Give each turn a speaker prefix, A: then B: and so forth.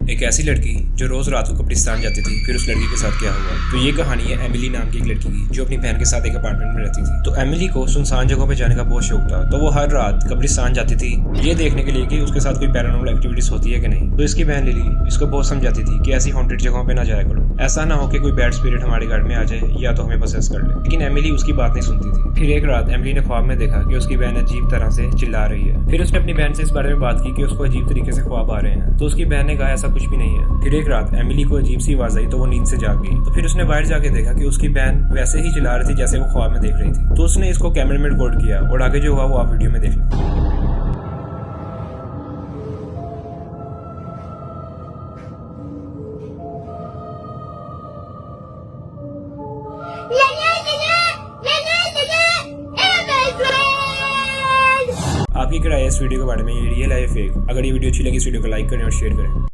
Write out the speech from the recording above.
A: एक ऐसी लड़की जो रोज रात को कब्रिस्तान जाती थी, फिर उस लड़की के साथ क्या हुआ। तो ये कहानी है एमिली नाम की एक लड़की की, जो अपनी बहन के साथ एक अपार्टमेंट में रहती थी। तो एमिली को सुनसान जगहों पे जाने का बहुत शौक था, तो वो हर रात कब्रिस्तान जाती थी ये देखने के लिए कि उसके साथ कोई पैरानॉर्मल एक्टिविटीज होती है कि नहीं। तो इसकी बहन लिली इसको बहुत समझाती थी कि ऐसी हॉन्टेड जगहों पे ना जाया करो, ऐसा ना हो कि कोई बैड स्पिरिट हमारे घर में आ जाए या तो हमें पोसेस कर ले। लेकिन एमिली उसकी बात नहीं सुनती थी। फिर एक रात एमिली ने ख्वाब में देखा कि उसकी बहन अजीब तरह से चिल्ला रही है। फिर उसने अपनी बहन से इस बारे में बात की कि उसको अजीब तरीके से ख्वाब आ रहे हैं। तो उसकी बहन ने कहा ऐसा कुछ भी नहीं है। फिर एक रात एमिली को अजीब सी आवाज आई तो वो नींद से जाग गई। तो फिर उसने बाहर जाके देखा कि उसकी बहन वैसे ही चिल्ला रही थी जैसे वो ख्वाब में देख रही थी। तो उसने इसको कैमरे में रिकॉर्ड किया और आगे जो हुआ वो आप वीडियो में देख लें। आपकी क्या राय है इस वीडियो के बारे में, ये रियल है या फेक? अगर ये वीडियो अच्छी लगी इस वीडियो को लाइक करें और शेयर करें।